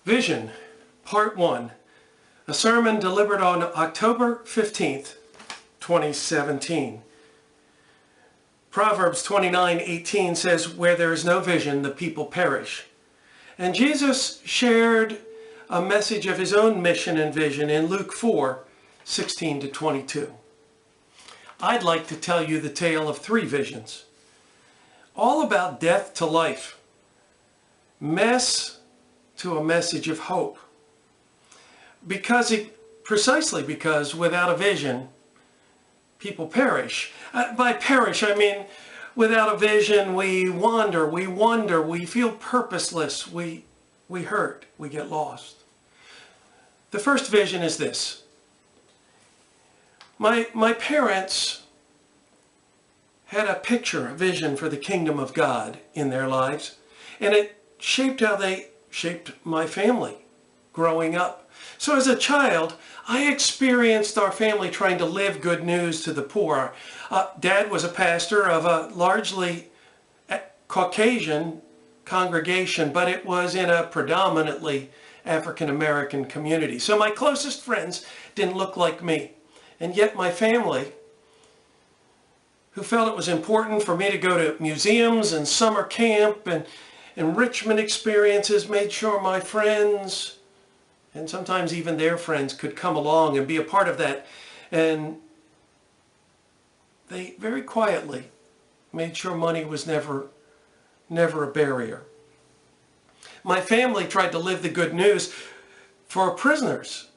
Vision, Part 1, a sermon delivered on October 15th, 2017. Proverbs 29:18 says, "Where there is no vision, the people perish." And Jesus shared a message of his own mission and vision in Luke 4:16 to 22. I'd like to tell you the tale of three visions, all about death to life, mess to a message of hope. Precisely because without a vision, people perish. By perish, I mean without a vision, we wander, we feel purposeless, we hurt, we get lost. The first vision is this. My parents had a picture, a vision for the kingdom of God in their lives, and it shaped how they shaped my family growing up. So as a child, I experienced our family trying to live good news to the poor. Dad was a pastor of a largely Caucasian congregation, but it was in a predominantly African-American community. So my closest friends didn't look like me. And yet my family, who felt it was important for me to go to museums and summer camp and enrichment experiences, made sure my friends, and sometimes even their friends, could come along and be a part of that. And they very quietly made sure money was never a barrier. My family tried to live the good news for prisoners,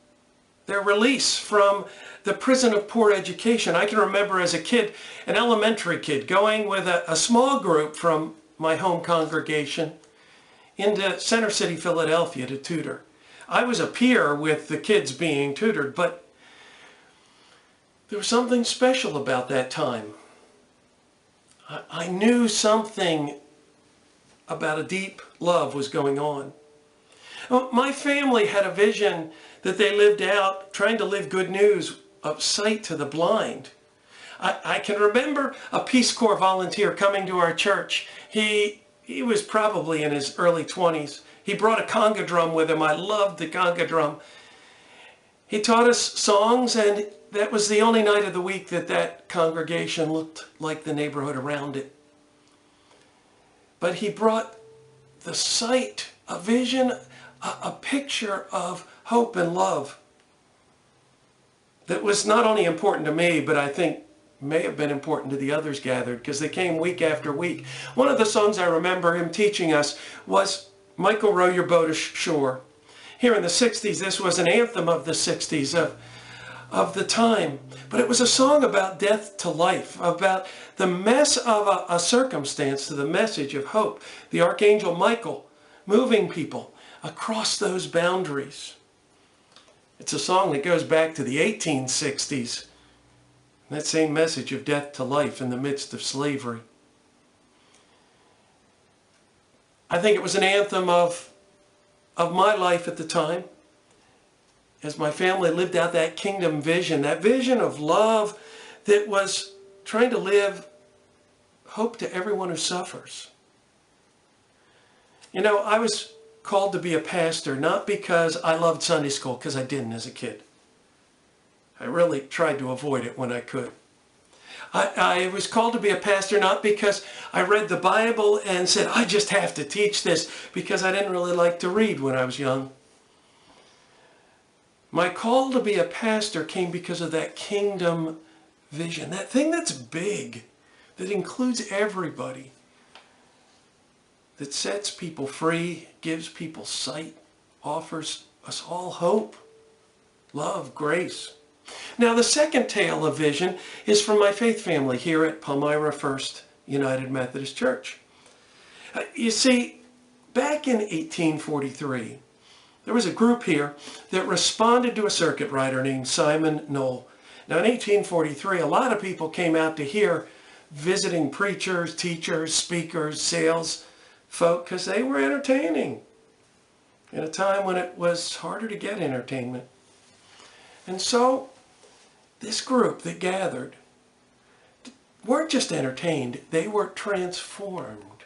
their release from the prison of poor education. I can remember as a kid, an elementary kid, going with a small group from my home congregation into Center City, Philadelphia to tutor. I was a peer with the kids being tutored, but there was something special about that time. I knew something about a deep love was going on. My family had a vision that they lived out, trying to live good news of sight to the blind. I can remember a Peace Corps volunteer coming to our church. He was probably in his early 20s. He brought a conga drum with him. I loved the conga drum. He taught us songs, and that was the only night of the week that congregation looked like the neighborhood around it. But he brought the sight, a vision, a picture of hope and love that was not only important to me, but I think may have been important to the others gathered, because they came week after week. One of the songs I remember him teaching us was "Michael, Row Your Boat Ashore." Here in the 60s, this was an anthem of the 60s, of the time. But it was a song about death to life, about the mess of a circumstance to the message of hope. The Archangel Michael moving people across those boundaries. It's a song that goes back to the 1860s. That same message of death to life in the midst of slavery. I think it was an anthem of my life at the time, as my family lived out that kingdom vision, that vision of love that was trying to live hope to everyone who suffers. You know, I was called to be a pastor not because I loved Sunday school, because I didn't as a kid. I really tried to avoid it when I could. I was called to be a pastor not because I read the Bible and said, I just have to teach this, because I didn't really like to read when I was young. My call to be a pastor came because of that kingdom vision, that thing that's big, that includes everybody, that sets people free, gives people sight, offers us all hope, love, grace. Now, the second tale of vision is from my faith family here at Palmyra First United Methodist Church. You see, back in 1843, there was a group here that responded to a circuit rider named Simon Knoll. Now, in 1843, a lot of people came out to hear visiting preachers, teachers, speakers, sales folk, because they were entertaining in a time when it was harder to get entertainment. And so this group that gathered weren't just entertained, they were transformed.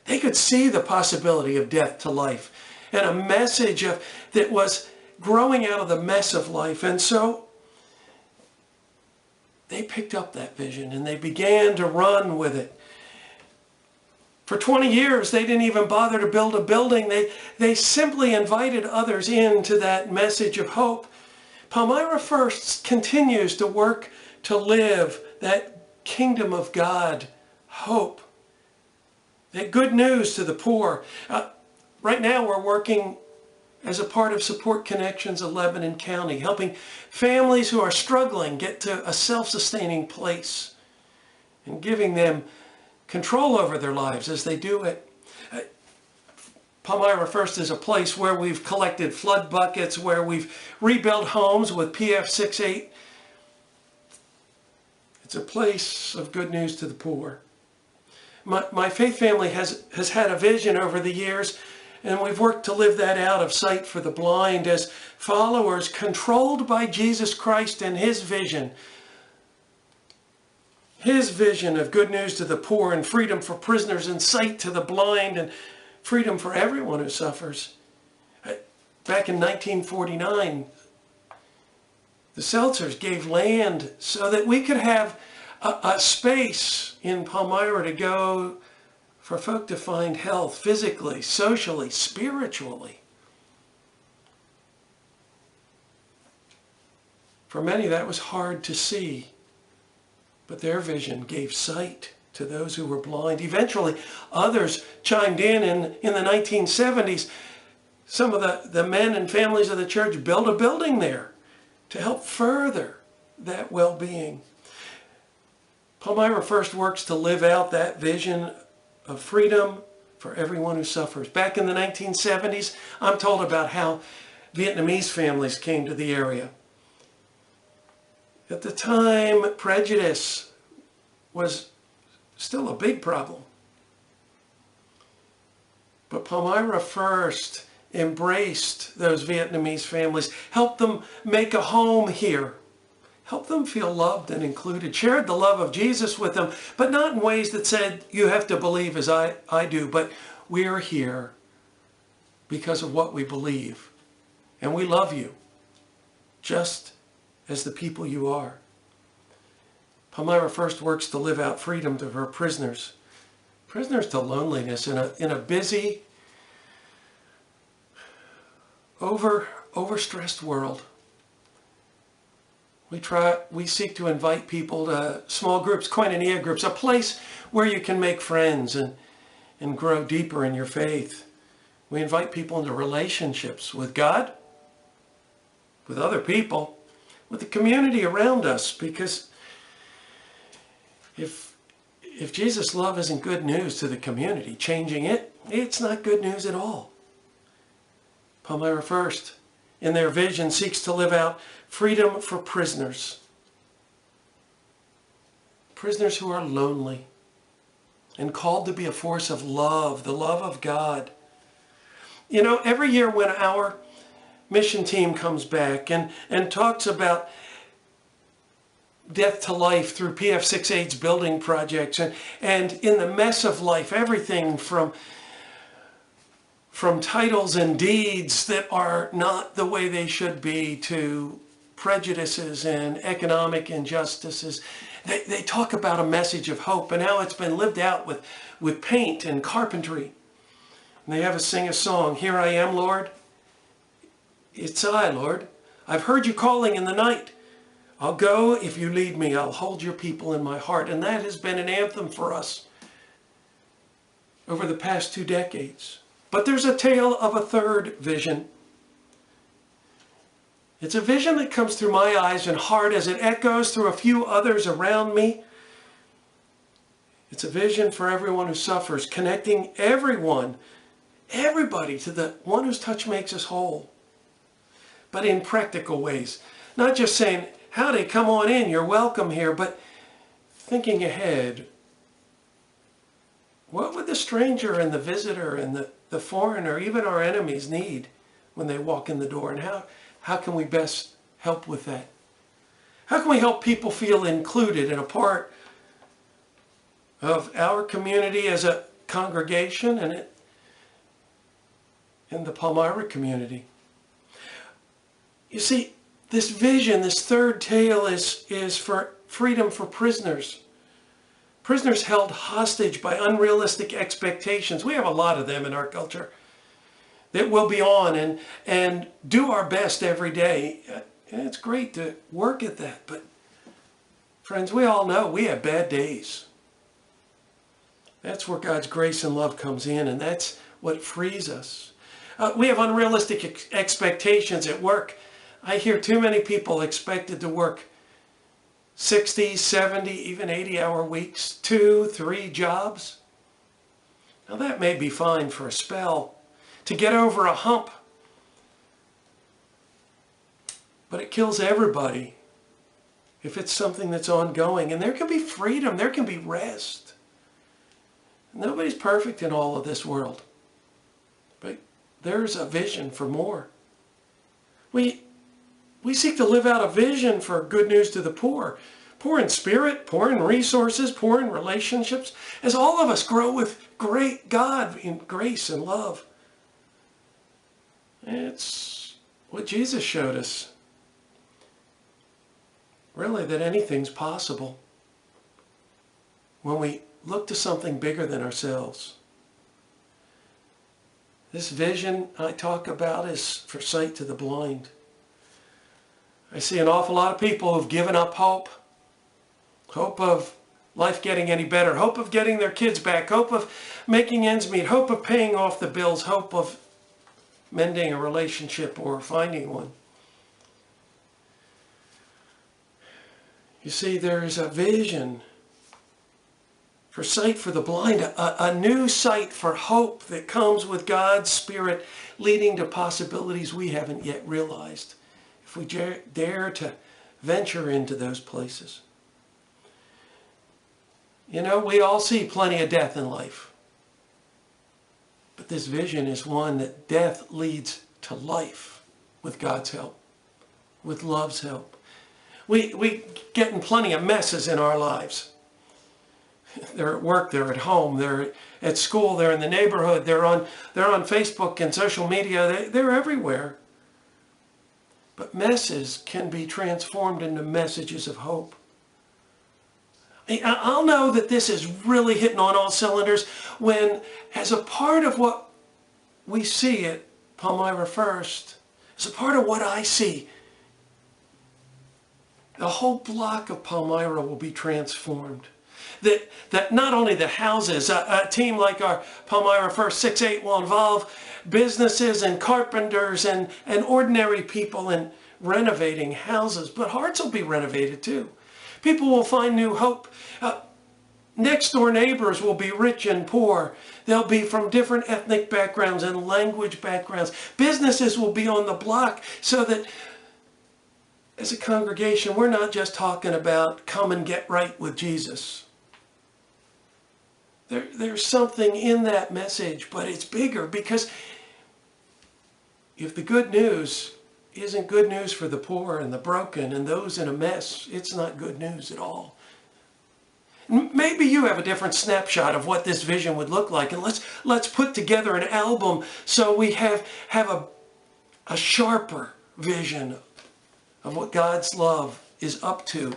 They could see the possibility of death to life and a message that was growing out of the mess of life. And so they picked up that vision and they began to run with it. For 20 years, they didn't even bother to build a building. They simply invited others into that message of hope. Palmyra First continues to work to live that kingdom of God hope, that good news to the poor. Right now, we're working as a part of Support Connections of Lebanon County, helping families who are struggling get to a self-sustaining place and giving them control over their lives as they do it. Palmyra First is a place where we've collected flood buckets, where we've rebuilt homes with PF68. It's a place of good news to the poor. My faith family has had a vision over the years, and we've worked to live that out of sight for the blind as followers controlled by Jesus Christ and his vision. His vision of good news to the poor and freedom for prisoners and sight to the blind and freedom for everyone who suffers. Back in 1949, the Seltzers gave land so that we could have a space in Palmyra to go for folk to find health physically, socially, spiritually. For many, that was hard to see, but their vision gave sight to those who were blind. Eventually, others chimed in the 1970s. Some of the men and families of the church built a building there to help further that well-being. Palmyra First works to live out that vision of freedom for everyone who suffers. Back in the 1970s, I'm told about how Vietnamese families came to the area. At the time, prejudice was still a big problem. But Palmyra First embraced those Vietnamese families, helped them make a home here, helped them feel loved and included, shared the love of Jesus with them, but not in ways that said, you have to believe as I do, but we're here because of what we believe. And we love you, just as the people you are. Palmyra First works to live out freedom to her prisoners to loneliness in a busy, overstressed world. We seek to invite people to small groups, koinonia groups, a place where you can make friends and grow deeper in your faith. We invite people into relationships with God, with other people, with the community around us, because if Jesus' love isn't good news to the community, changing it, it's not good news at all. Palmyra First, in their vision, seeks to live out freedom for prisoners. Prisoners who are lonely and called to be a force of love, the love of God. You know, every year when our mission team comes back and talks about death to life through PF68's building projects and in the mess of life, everything from titles and deeds that are not the way they should be to prejudices and economic injustices. They talk about a message of hope and how it's been lived out with paint and carpentry. And they have us sing a song, "Here I am, Lord. It's I, Lord. I've heard you calling in the night. I'll go if you lead me. I'll hold your people in my heart." And that has been an anthem for us over the past 2 decades. But there's a tale of a third vision. It's a vision that comes through my eyes and heart as it echoes through a few others around me. It's a vision for everyone who suffers, connecting everybody to the one whose touch makes us whole. But in practical ways. Not just saying, howdy, come on in, you're welcome here, but thinking ahead. What would the stranger and the visitor and the foreigner, even our enemies, need when they walk in the door? And how can we best help with that? How can we help people feel included and a part of our community as a congregation in the Palmyra community. You see, this vision, this third tale is for freedom for prisoners. Prisoners held hostage by unrealistic expectations. We have a lot of them in our culture that we'll be on and do our best every day. And it's great to work at that, but friends, we all know we have bad days. That's where God's grace and love comes in, and that's what frees us. We have unrealistic expectations at work. I hear too many people expected to work 60, 70, even 80-hour weeks, 2, 3 jobs. Now that may be fine for a spell, to get over a hump, but it kills everybody if it's something that's ongoing. And there can be freedom, there can be rest. Nobody's perfect in all of this world, but there's a vision for more. We seek to live out a vision for good news to the poor. Poor in spirit, poor in resources, poor in relationships, as all of us grow with great God in grace and love. It's what Jesus showed us. Really, that anything's possible when we look to something bigger than ourselves. This vision I talk about is for sight to the blind. I see an awful lot of people who've given up hope. Hope of life getting any better. Hope of getting their kids back. Hope of making ends meet. Hope of paying off the bills. Hope of mending a relationship or finding one. You see, there's a vision for sight for the blind, a new sight for hope that comes with God's Spirit leading to possibilities we haven't yet realized, if we dare to venture into those places. You know, we all see plenty of death in life, but this vision is one that death leads to life with God's help, with love's help. We get in plenty of messes in our lives. They're at work, they're at home, they're at school, they're in the neighborhood, they're on Facebook and social media, they're everywhere. But messes can be transformed into messages of hope. I'll know that this is really hitting on all cylinders when, as a part of what we see at Palmyra First, as a part of what I see, the whole block of Palmyra will be transformed. That not only the houses, a team like our Palmyra First 6-8 will involve businesses and carpenters and ordinary people in renovating houses, but hearts will be renovated too. People will find new hope. Next door neighbors will be rich and poor. They'll be from different ethnic backgrounds and language backgrounds. Businesses will be on the block so that as a congregation, we're not just talking about come and get right with Jesus. There's something in that message, but it's bigger, because if the good news isn't good news for the poor and the broken and those in a mess, it's not good news at all. Maybe you have a different snapshot of what this vision would look like, and let's put together an album so we have a sharper vision of what God's love is up to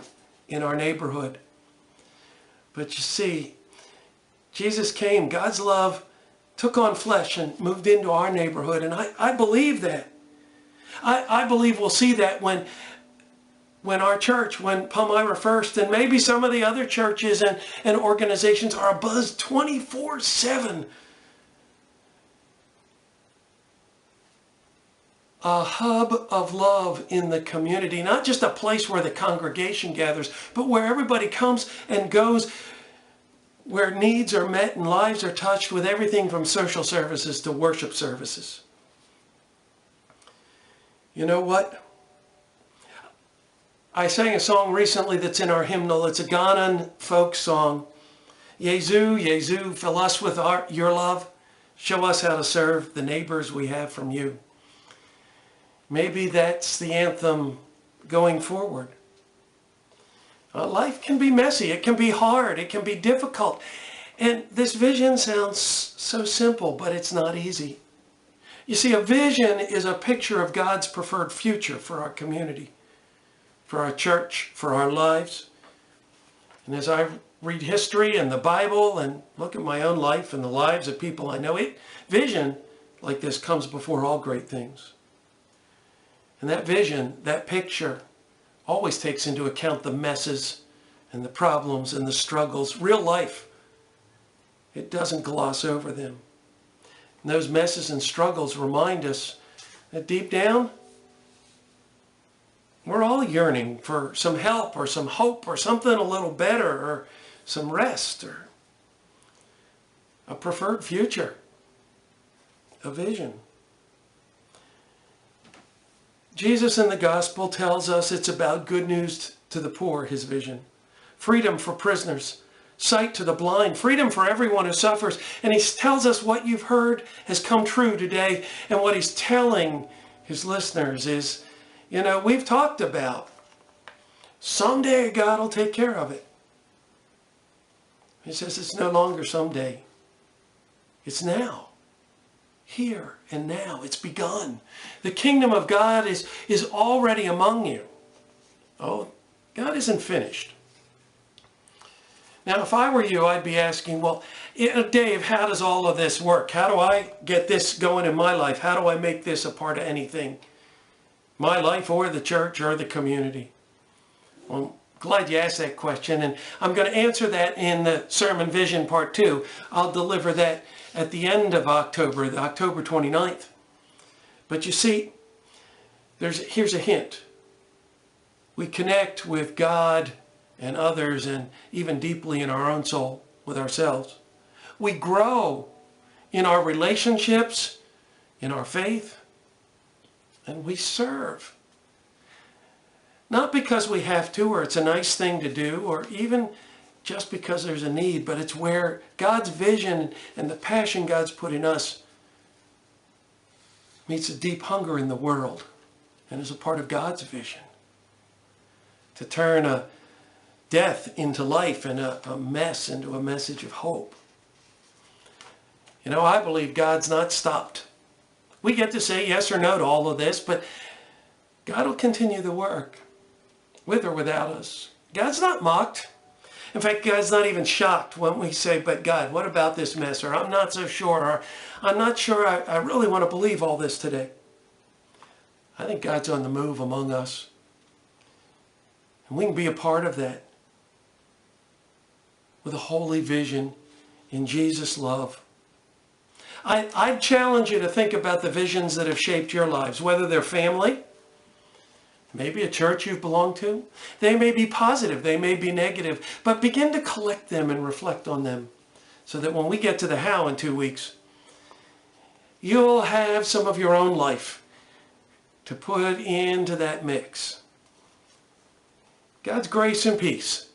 in our neighborhood. But you see, Jesus came, God's love took on flesh and moved into our neighborhood, and I believe that. I believe we'll see that when our church, when Palmyra First, and maybe some of the other churches and organizations are abuzz 24/7. A hub of love in the community, not just a place where the congregation gathers, but where everybody comes and goes, where needs are met and lives are touched, with everything from social services to worship services. You know what? I sang a song recently that's in our hymnal. It's a Ghanan folk song. Yezu, Yezu, fill us with your love. Show us how to serve the neighbors we have from you. Maybe that's the anthem going forward. Life can be messy. It can be hard. It can be difficult. And this vision sounds so simple, but it's not easy. You see, a vision is a picture of God's preferred future for our community, for our church, for our lives. And as I read history and the Bible and look at my own life and the lives of people I know, vision like this comes before all great things. And that vision, that picture, always takes into account the messes and the problems and the struggles, real life. It doesn't gloss over them. And those messes and struggles remind us that deep down, we're all yearning for some help or some hope or something a little better or some rest or a preferred future, a vision. Jesus in the gospel tells us it's about good news to the poor, his vision. Freedom for prisoners, sight to the blind, freedom for everyone who suffers. And he tells us what you've heard has come true today. And what he's telling his listeners is, you know, we've talked about someday God will take care of it. He says it's no longer someday. It's now. Here and now. It's begun. The kingdom of God is already among you. Oh, God isn't finished. Now, if I were you, I'd be asking, well, Dave, how does all of this work? How do I get this going in my life? How do I make this a part of anything? My life or the church or the community? Well, I'm glad you asked that question, and I'm going to answer that in the Sermon Vision Part 2. I'll deliver that at the end of October, October 29th. But you see, here's a hint. We connect with God and others, and even deeply in our own soul, with ourselves. We grow in our relationships, in our faith, and we serve. Not because we have to, or it's a nice thing to do, or even just because there's a need, but it's where God's vision and the passion God's put in us meets a deep hunger in the world and is a part of God's vision. To turn a death into life and a mess into a message of hope. You know, I believe God's not stopped. We get to say yes or no to all of this, but God will continue the work, with or without us. God's not mocked. In fact, God's not even shocked when we say, but God, what about this mess? Or I'm not so sure. Or I'm not sure I really want to believe all this today. I think God's on the move among us. And we can be a part of that with a holy vision in Jesus' love. I challenge you to think about the visions that have shaped your lives, whether they're family, maybe a church you've belonged to. They may be positive, they may be negative, but begin to collect them and reflect on them so that when we get to the how in 2 weeks, you'll have some of your own life to put into that mix. God's grace and peace